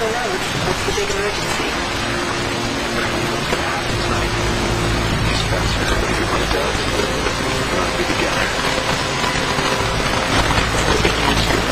Echo Road. What's the big emergency? Spencer, if you want to go, we'll be together. Big action.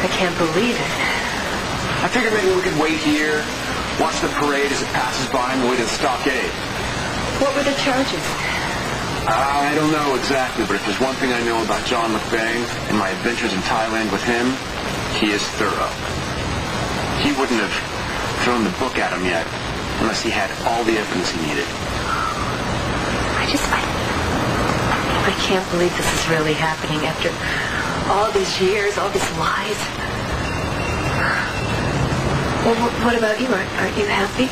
I can't believe it. I figured maybe we could wait here, watch the parade as it passes by on the way to the stockade. What were the charges? I don't know exactly, but if there's one thing I know about John McBain and my adventures in Thailand with him, he is thorough. He wouldn't have thrown the book at him yet unless he had all the evidence he needed. I can't believe this is really happening after All these years, all these lies. Well, what about you? Aren't you happy?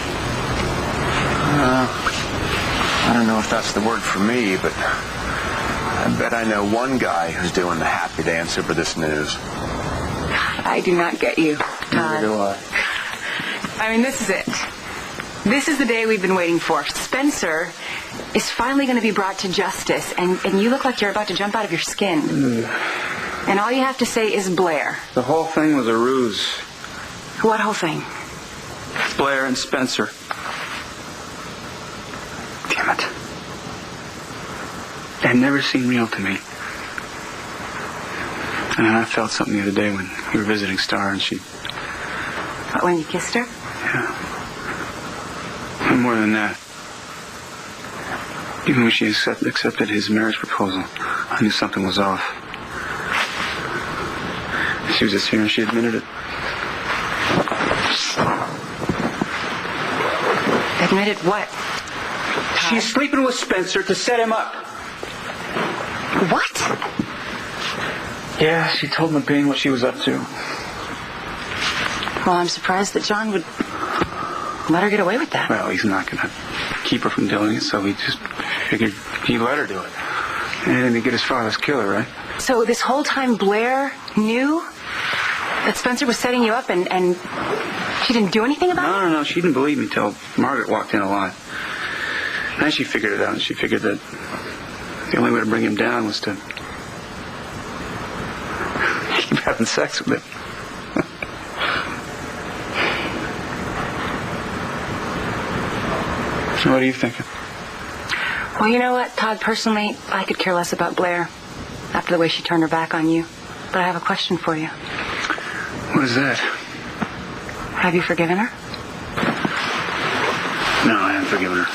I don't know if that's the word for me, but I bet I know one guy who's doing the happy dance over this news. I do not get you, Neither do Todd. I mean, this is it. This is the day we've been waiting for. Spencer is finally going to be brought to justice, and you look like you're about to jump out of your skin. And all you have to say is Blair. The whole thing was a ruse. What whole thing? Blair and Spencer. Damn it. That never seemed real to me. And I felt something the other day when we were visiting Star and she... What, when you kissed her? Yeah. And more than that. Even when she accepted his marriage proposal, I knew something was off. She was just here and she admitted it. Admitted what? She's sleeping with Spencer to set him up. What? Yeah, she told McBain what she was up to. Well, I'm surprised that John would let her get away with that. Well, he's not going to keep her from doing it, so he just figured he'd let her do it. And then he'd get his father's killer, right? So this whole time Blair knew that Spencer was setting you up and she didn't do anything about it? No, she didn't believe me till Margaret walked in alive. Then she figured it out, and she figured that the only way to bring him down was to keep having sex with him. So what are you thinking? Well, you know what, Todd, personally, I could care less about Blair after the way she turned her back on you. But I have a question for you. What is that? Have you forgiven her? No, I haven't forgiven her.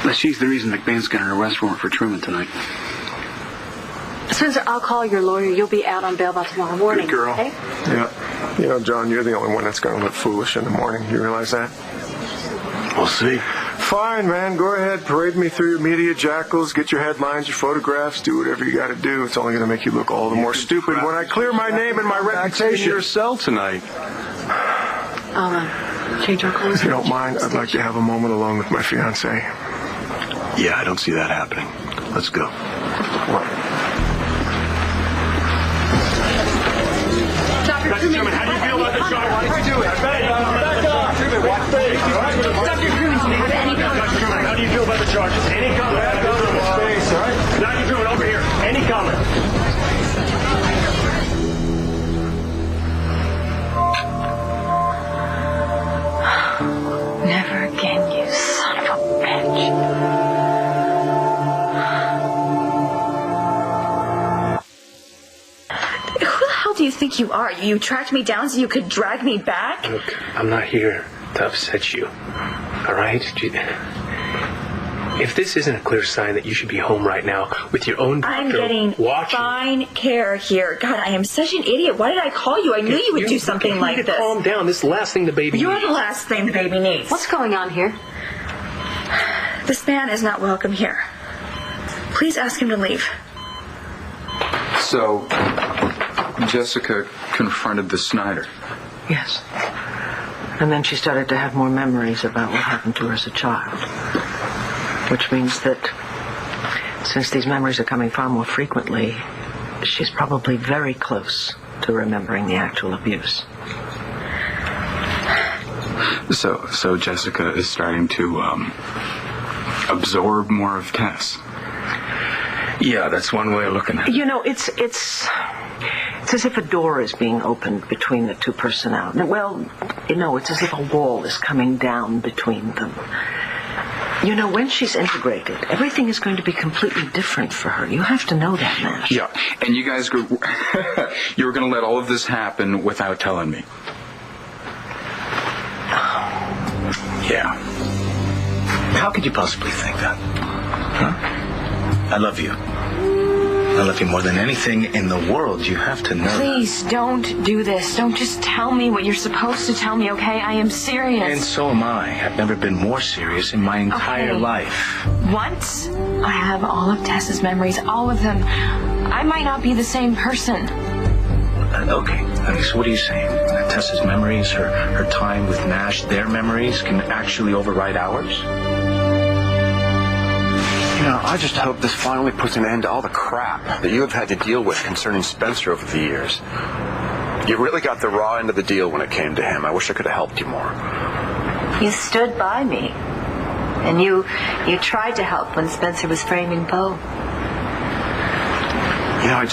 But she's the reason McBain's got an arrest warrant for Truman tonight. Spencer, I'll call your lawyer. You'll be out on bail by tomorrow morning. Good girl. Okay? Yeah. You know, John, you're the only one that's going to look foolish in the morning. You realize that? We'll see. Fine, man. Go ahead. Parade me through your media jackals. Get your headlines, your photographs. Do whatever you got to do. It's only going to make you look all the more stupid when I clear my name and my reputation. In your cell tonight. I'll change our clothes. If you don't mind, I'd like to have a moment alone with my fiancée. Yeah, I don't see that happening. Let's go. What? Dr. Truman, how do you feel about the charge? Dr. Truman, Dr. Truman, how do you feel about the charges? Any comment? Dr. Truman, over here. Any comment? Never again, you son of a bitch. Who the hell do you think you are? You tracked me down so you could drag me back? Look, I'm not here to upset you. All right? If this isn't a clear sign that you should be home right now with your own doctor I'm getting watching. fine care here. God, I am such an idiot. Why did I call you? I knew you would do something like this. Calm down. This is the last thing the baby You're needs. the last thing the baby needs. what's going on here? This man is not welcome here. Please ask him to leave. So, Jessica confronted the Snyder. Yes. And then she started to have more memories about what happened to her as a child. Which means that since these memories are coming far more frequently, she's probably very close to remembering the actual abuse. So Jessica is starting to absorb more of Tess. Yeah, that's one way of looking at it. You know, it's as if a door is being opened between the two personalities. Well, you know, it's as if a wall is coming down between them. You know, when she's integrated, everything is going to be completely different for her. You have to know that, Matt. Yeah, and you guys you were going to let all of this happen without telling me. Yeah. How could you possibly think that? Huh? I love you. I love you more than anything in the world. You have to know. Please don't do this. Don't just tell me what you're supposed to tell me, okay? I am serious. And so am I. I've never been more serious in my entire life. Once I have all of Tessa's memories, all of them, I might not be the same person. Okay, so what are you saying? That Tessa's memories, her time with Nash, their memories can actually override ours? I just hope this finally puts an end to all the crap that you have had to deal with concerning Spencer over the years. You really got the raw end of the deal when it came to him. I wish I could have helped you more. You stood by me. And you tried to help when Spencer was framing Bo. I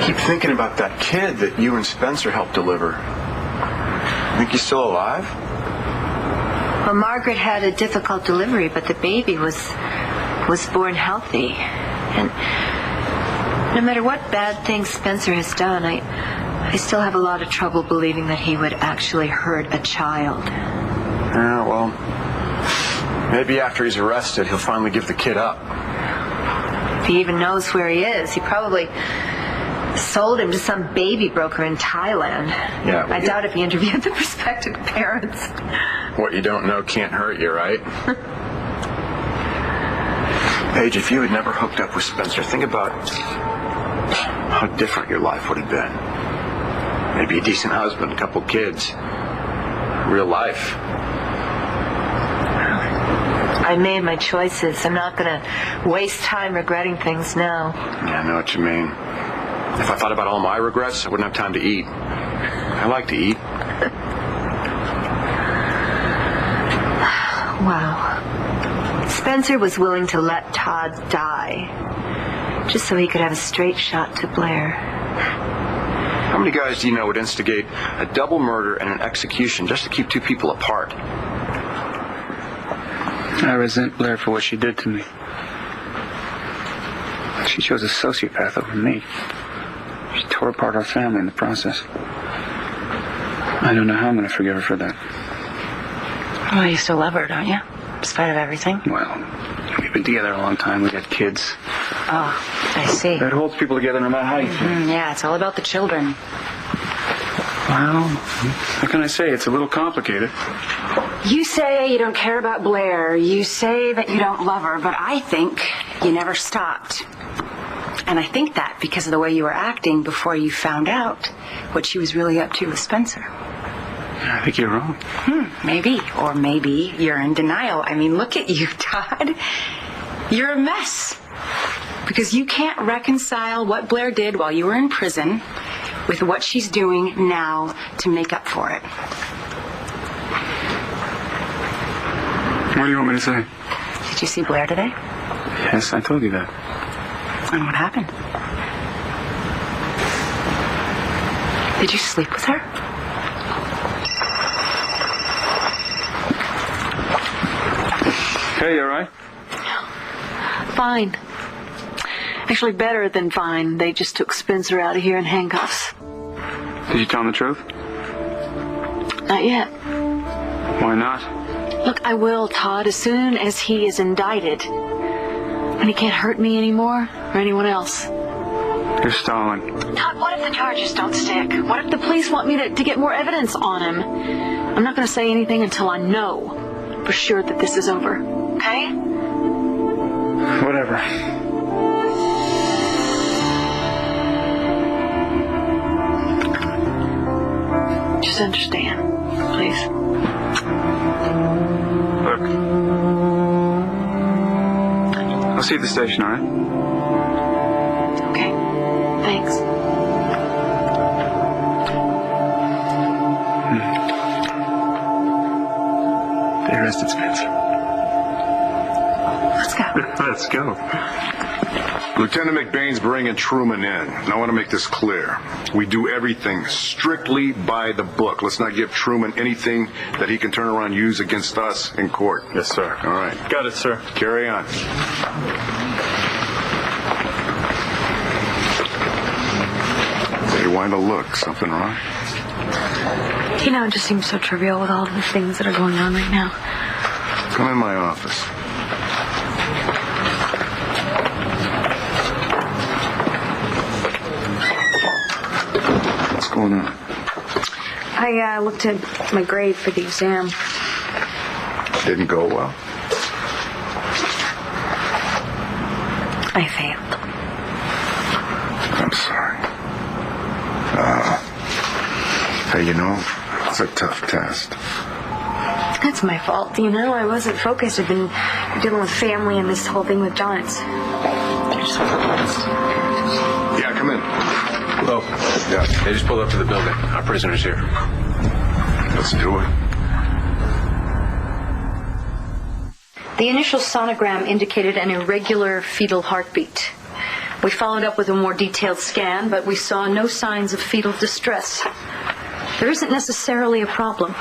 keep thinking about that kid that you and Spencer helped deliver. Think he's still alive? Well, Margaret had a difficult delivery, but the baby was born healthy. And no matter what bad things Spencer has done, I still have a lot of trouble believing that he would actually hurt a child. Yeah, well, maybe after he's arrested, he'll finally give the kid up. If he even knows where he is, he probably sold him to some baby broker in Thailand. Yeah, I doubt if he interviewed the prospective parents. What you don't know can't hurt you, right? Paige, if you had never hooked up with Spencer, think about how different your life would have been. Maybe a decent husband, a couple kids. Real life. I made my choices. I'm not going to waste time regretting things now. Yeah, I know what you mean. If I thought about all my regrets, I wouldn't have time to eat. I like to eat. Wow. Spencer was willing to let Todd die just so he could have a straight shot to Blair. How many guys do you know would instigate a double murder and an execution just to keep two people apart? I resent Blair for what she did to me. She chose a sociopath over me. She tore apart our family in the process. I don't know how I'm going to forgive her for that. Well, you still love her, don't you? In spite of everything? Well, we've been together a long time. We've got kids. Oh, I see. That holds people together no matter how you feel. Yeah, it's all about the children. Well, how can I say? It's a little complicated. You say you don't care about Blair. You say that you don't love her, but I think you never stopped. And I think that because of the way you were acting before you found out what she was really up to with Spencer. I think you're wrong. Maybe. Or maybe you're in denial. I mean, look at you, Todd. You're a mess. Because you can't reconcile what Blair did while you were in prison with what she's doing now to make up for it. What do you want me to say? Did you see Blair today? Yes, I told you that. And what happened? Did you sleep with her? Hey, you all right? Fine. Actually, better than fine. They just took Spencer out of here in handcuffs. Did you tell him the truth? Not yet. Why not? Look, I will, Todd, as soon as he is indicted. When he can't hurt me anymore, or anyone else. You're stalling. Todd, what if the charges don't stick? What if the police want me to get more evidence on him? I'm not going to say anything until I know for sure that this is over. Okay? Whatever. Just understand, please. Look. I'll see you at the station, all right? Okay. Thanks. They arrested Spencer. Let's go. Let's go. Lieutenant McBain's bringing Truman in. And I want to make this clear. We do everything strictly by the book. Let's not give Truman anything that he can turn around and use against us in court. Yes, sir. All right. Got it, sir. Carry on. Hey, why the look? Something wrong? You know, it just seems so trivial with all of the things that are going on right now. Come in my office. What's going on? I looked at my grade for the exam. Didn't go well. I failed. You know, it's a tough test. That's my fault. I wasn't focused. I've been dealing with family and this whole thing with John. Yeah, come in. Hello. Yeah. They just pulled up to the building. Our prisoner's here. Let's do it. The initial sonogram indicated an irregular fetal heartbeat. We followed up with a more detailed scan, but we saw no signs of fetal distress. There isn't necessarily a problem,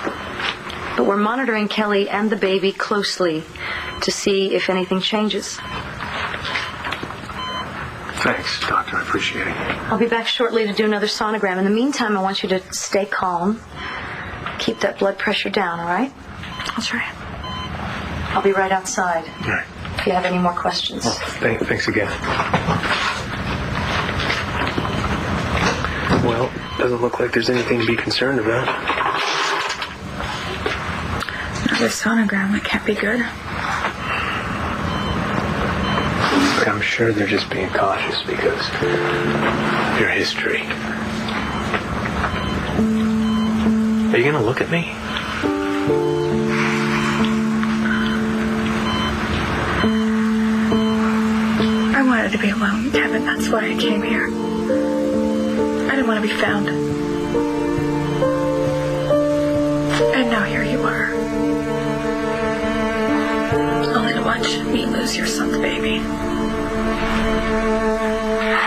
but we're monitoring Kelly and the baby closely to see if anything changes. Thanks, Doctor. I appreciate it. I'll be back shortly to do another sonogram. In the meantime, I want you to stay calm. Keep that blood pressure down, all right? I'll try. I'll be right outside. All right. If you have any more questions. Thanks again. Well, doesn't look like there's anything to be concerned about. Another sonogram. That can't be good. But I'm sure they're just being cautious because of your history. Are you going to look at me? I wanted to be alone, Kevin. That's why I came here. I didn't want to be found. And now here you are. Only to watch me lose your son's baby.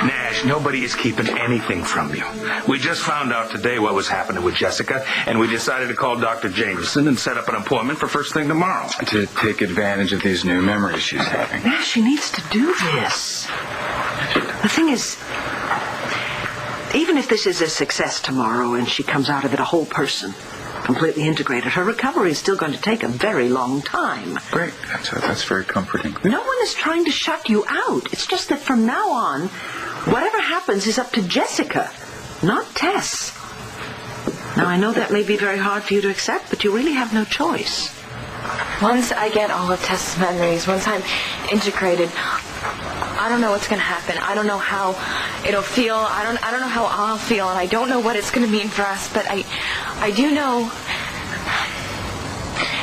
Nash, nobody is keeping anything from you. We just found out today what was happening with Jessica, and we decided to call Dr. Jameson and set up an appointment for first thing tomorrow. To take advantage of these new memories she's having. Yeah, she needs to do this. The thing is, even if this is a success tomorrow and she comes out of it a whole person, completely integrated, her recovery is still going to take a very long time. Great. That's very comforting. No one is trying to shut you out. It's just that from now on, whatever happens is up to Jessica, not Tess. Now, I know that may be very hard for you to accept, but you really have no choice. Once I get all of Tess's memories, once I'm integrated, I don't know what's going to happen. I don't know how it'll feel. I don't know how I'll feel, and I don't know what it's going to mean for us, but I do know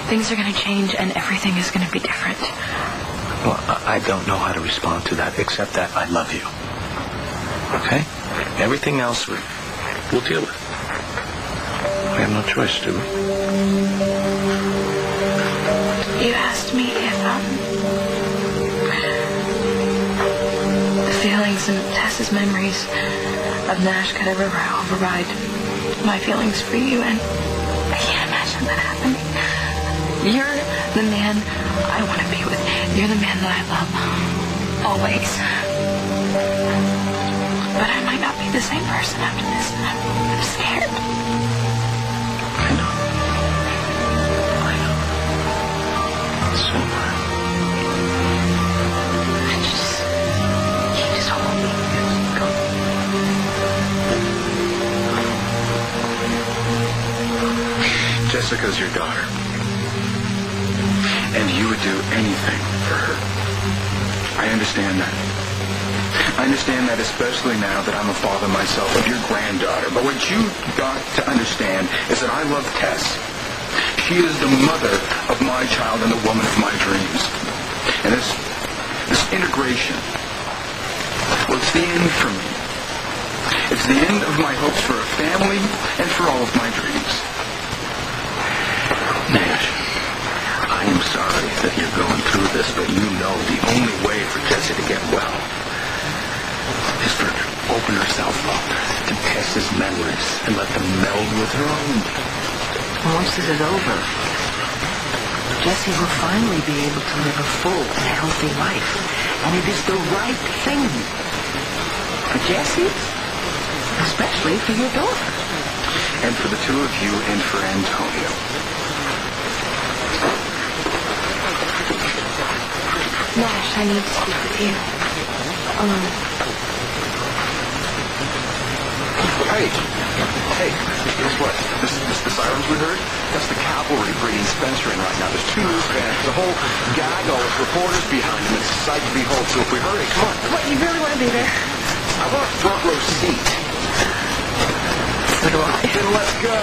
things are going to change and everything is going to be different. Well, I don't know how to respond to that, except that I love you. Okay? Everything else we'll deal with. We have no choice, do we? You asked me if the feelings and Tess's memories of Nash could ever override my feelings for you, and I can't imagine that happening. You're the man I want to be with. You're the man that I love. Always. But I might not be the same person after this, and I'm scared. I know. So am I. You just hold me. Go. Jessica's your daughter. And you would do anything for her. I understand that. I understand that especially now that I'm a father myself of your granddaughter. But what you've got to understand is that I love Tess. She is the mother of my child and the woman of my dreams. And this integration, well, it's the end for me. It's the end of my hopes for a family and for all of my dreams. Nash, I am sorry that you're going through this, but you know the only way for Jessie to get well is for her to open herself up to Tess's memories and let them meld with her own. Once this is over, Jessie will finally be able to live a full and healthy life. And it is the right thing for Jessie, especially for your daughter. And for the two of you and for Antonio. Nash, I need to speak with you. Hey, guess what? The sirens we heard? That's the cavalry bringing Spencer in right now. There's two news vans. There's a whole gaggle of reporters behind him. It's a sight to behold. So if we hurry, come on. What, you really want to be there? I want a front row seat. So do I. Then let's go.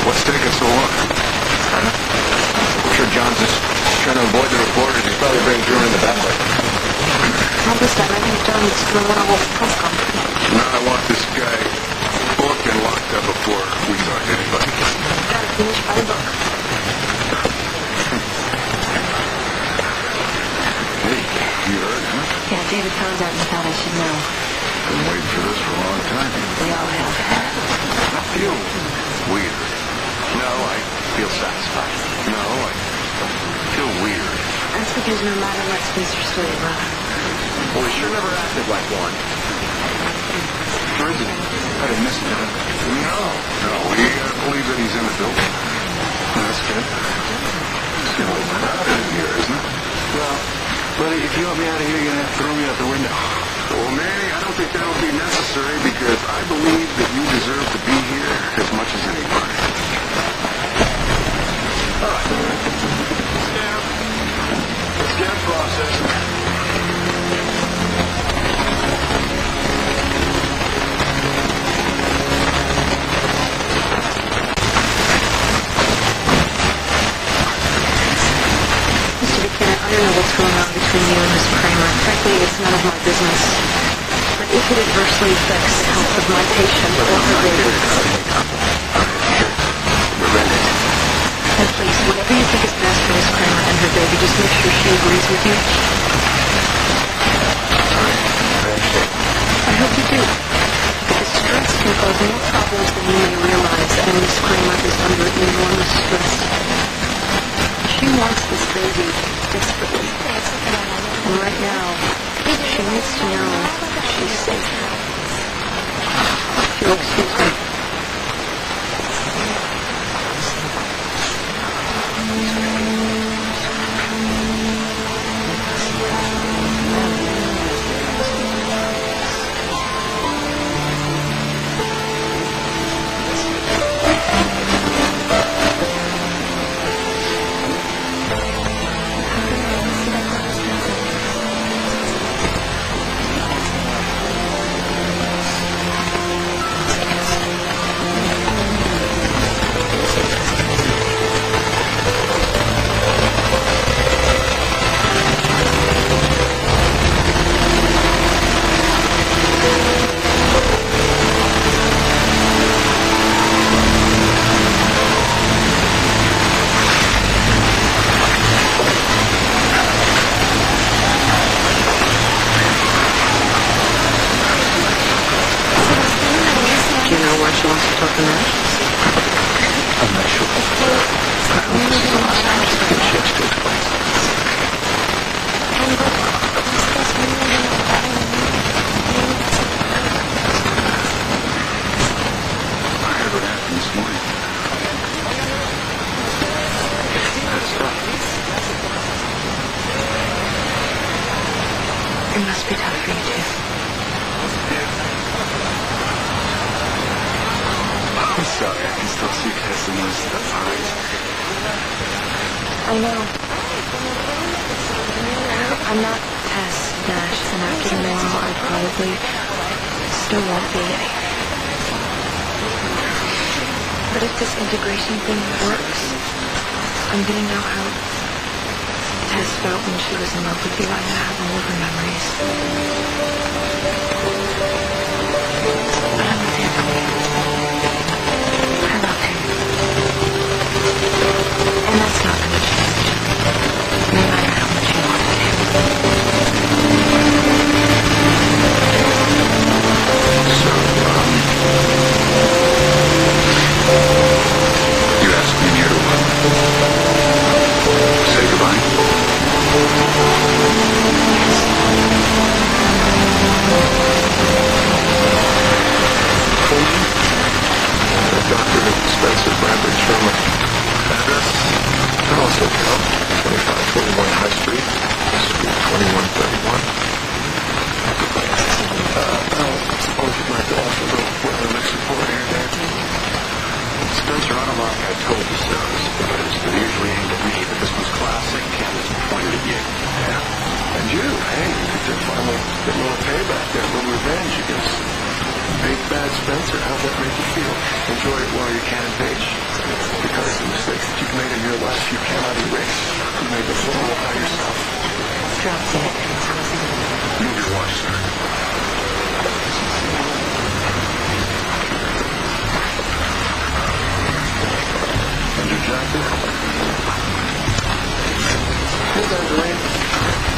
What's taking so long? I'm sure John's just trying to avoid the reporters. He's probably bringing Truman in the back way. All this time, I think John is still on a whole press conference. Now I want this guy booked and locked up before we talk to anybody. Gotta finish by the book. Hey, you heard, huh? Yeah, David found out and thought I should know. Been waiting for this for a long time. We all have. I feel weird. No, I feel satisfied. No, I feel weird. That's because no matter what, Spencer's still your brother. Well, he sure never acted like one. Where is he? I didn't miss him. No, we gotta believe that he's in the building. That's good. It's gonna be crowded in here, isn't it? Well, buddy, if you want me out of here, you're gonna have to throw me out the window. Well, Manny, I don't think that'll be necessary because I believe that you deserve to be here as much as anybody. All right. Scan process. Mr. Buchanan, I don't know what's going on between you and Miss Kramer. Frankly, it's none of my business. But if it adversely affects the health of my patient or her baby, then please, whatever you think is best for Miss Kramer and her baby, just make sure she agrees with you. I hope you do. Because stress can cause more problems than you may realize, and Miss Kramer is under enormous stress. She wants this baby desperately. And right now, she needs to know she's safe. If you'll excuse me. She wants to talk to Matt? I'm not sure. I hope this is the last time she gets a chance to explain. I heard what happened this morning. That's tough. It must be tough for you, too. I'm sorry, I can still see Tess in those eyes. I know. I'm not Tess Nash, and after tomorrow I probably still won't be. But if this integration thing works, I'm gonna know how Tess felt when she was in love with you. I have all of her memories. But I'm with you. I love him. And that's not going to change, no matter how much you want me to. So, you asked me here to say goodbye? Yes. Hey, they're finally getting a little payback there, a little revenge against big bad Spencer. How's that make you feel? Enjoy it while you can, Paige. Because the mistakes that you've made in your life, you cannot erase. You made the fool by yourself. Drop dead. Move your watch, sir. And your jacket? Hey, Dwayne.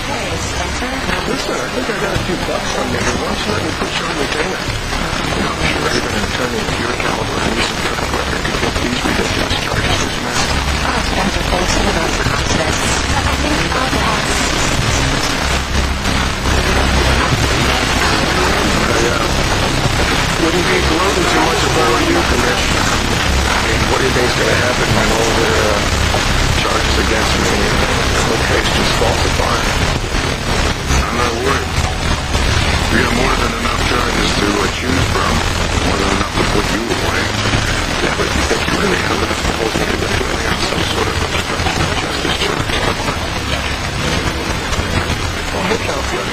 Hey, Spencer. Listen, I think I got a few bucks on me. Why don't you let me put you on retainer? You know, you're ready for an attorney of your caliber and use of your record to get these ridiculous charges dismissed. Oh, Spencer, thanks for the confidence. I think I'll pass. Wouldn't be gloating too much if I were you, Commissioner. I mean, what do you think's going to happen when all their charges against me and the case just falls apart? I'm not worried. We got more than enough charges to choose from. More than enough to put you away. Yeah, but you think you really have enough to hold me indefinitely on some sort of obstruction of justice charge? Oh, look out, Fred.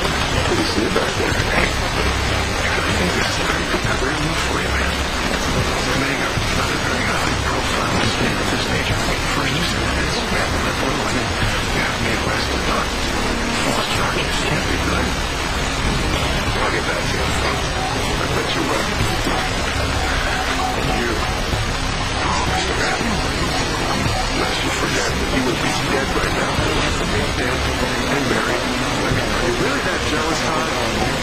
Good to see you back there. Hey, I think this is a very good career move for you, man. Remaining another very highly profile mistake at this stage. First you said this, man, and then you have me arrested on false charges. Can't be good. I'll get back to you. I bet you will. And you, Mr. Matthews, lest you forget that you would be dead right now for being dead and buried. Are you really that jealous, Todd?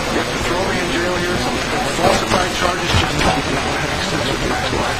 You have to throw me in jail here for falsified charges just to keep me having sex with your ex-wife?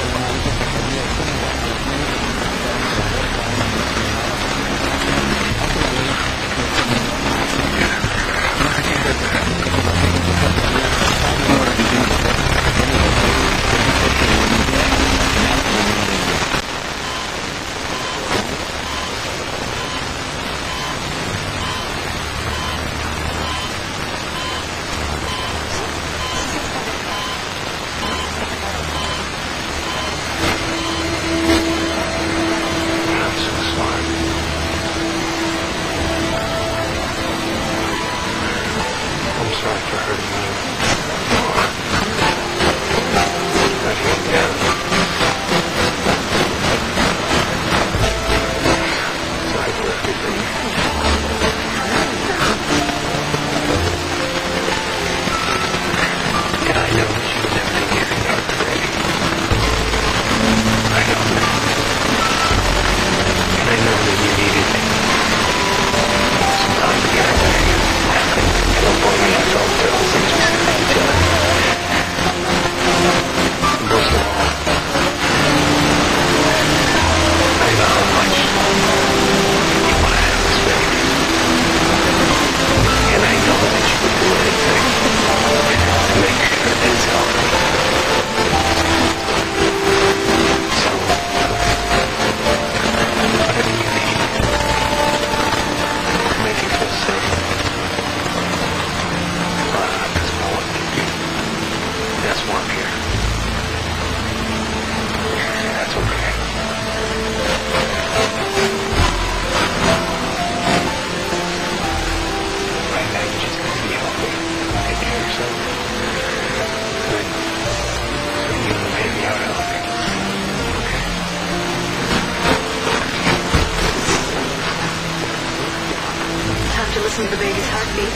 Listen to the baby's heartbeat.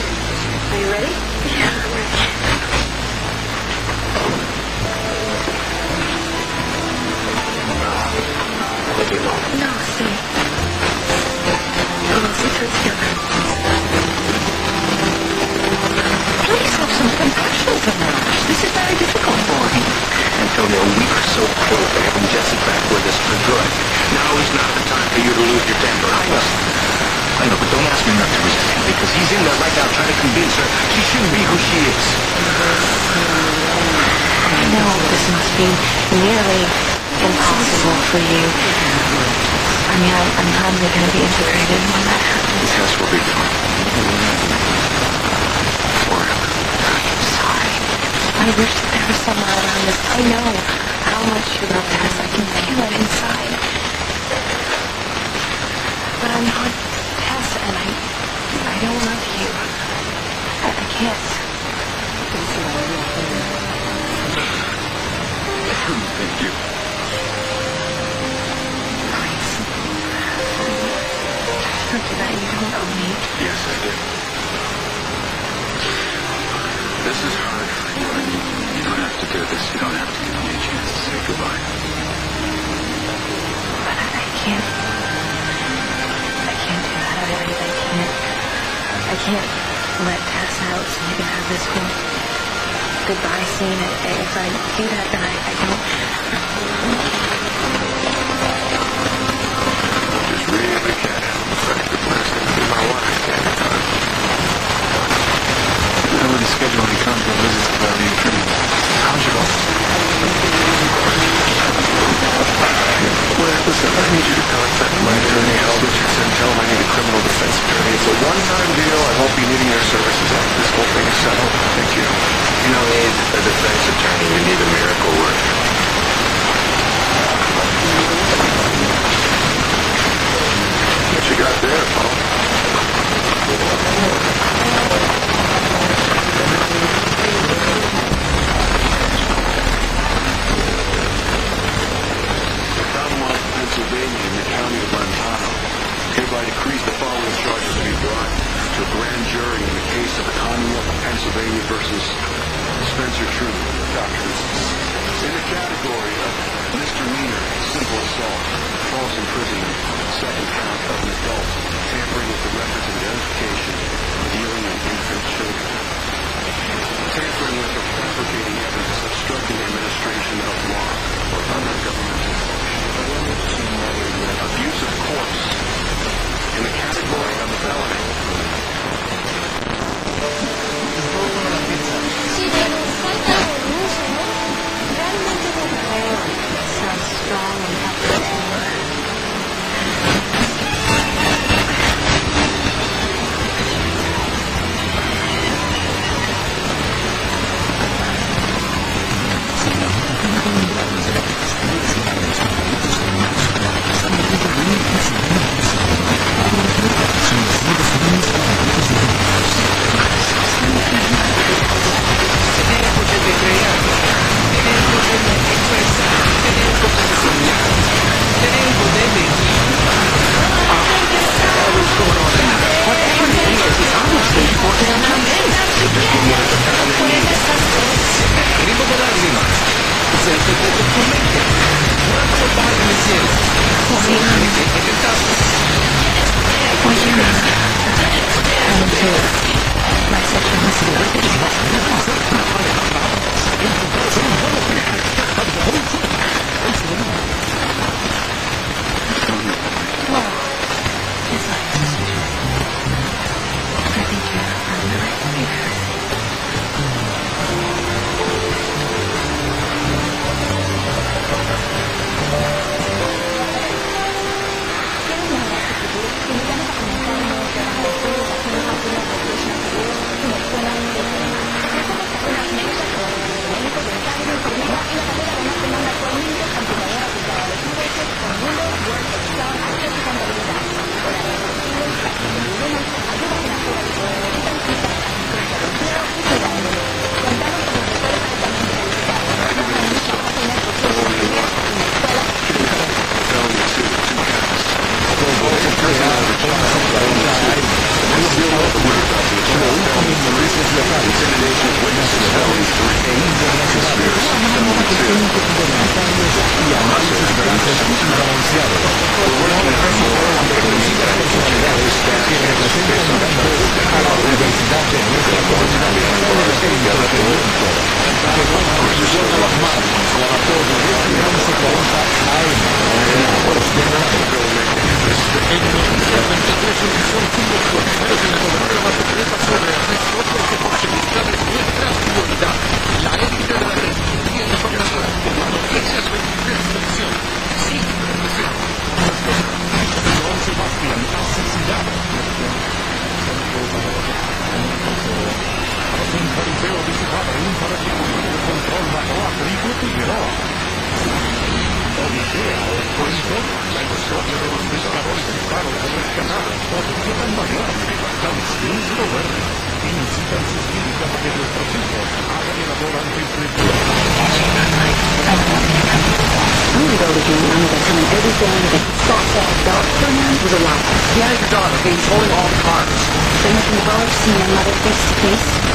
Are you ready? Yeah, I'm ready. I'll let you know. No, stay. Let's sit here together. Please have some compassion for Nash. This is very difficult for him. Antonio, we are so close to having Jesse back with us for good. Now is not the time for you to lose your temper. I know, but don't ask me not to resent him, because he's in there right now trying to convince her she shouldn't be who she is. I know this must be nearly impossible for you. I mean, I'm probably going to be integrated when that happens. Tess will be fine. Forever. I'm sorry. I wish that there was someone around us. I know how much you love Tess. I can feel it inside. But I'm not Tess, and I don't love you. can't. Thank you. Don't do that. You don't owe me. Yes, I did. This is hard for you, and you don't have to do this. You don't have to give me a chance to say goodbye. But I can't. I can't do that. I can't let Tess out so you can have this whole goodbye scene. If I do that, then I don't. Just really can't handle the fact that last thing to my wife came in time. I already scheduled any conjugal visits to our new tree. Conjugal? Well, listen, I need you to contact my attorney, Al Richardson. Tell him I need a criminal defense attorney. It's a one-time deal. I won't be needing their services after this whole thing is settled. Thank you. You don't need a defense attorney. You need a miracle worker. What you got there, Paul? Commonwealth of Pennsylvania and the County of Montana hereby decrees the following charges to be brought to a grand jury in the case of the Commonwealth of Pennsylvania versus Spencer Truman. In the category of misdemeanor, simple assault, false imprisonment, second count of an adult, tampering with the records of identification, dealing in infant children, tampering with or fabricating evidence, obstructing the administration of law or other governmental function, abuse of course. In the category of a felony, Sounds strong and uplifting. Odisea, la invasión de los pescadores en paro de rescatar, todo el I'm gonna go with you and I'm gonna tell him everything that fat dog Fernand was a liar. Yeah, your daughter, okay? He's holding all the cards. Then we can both see your mother face to face.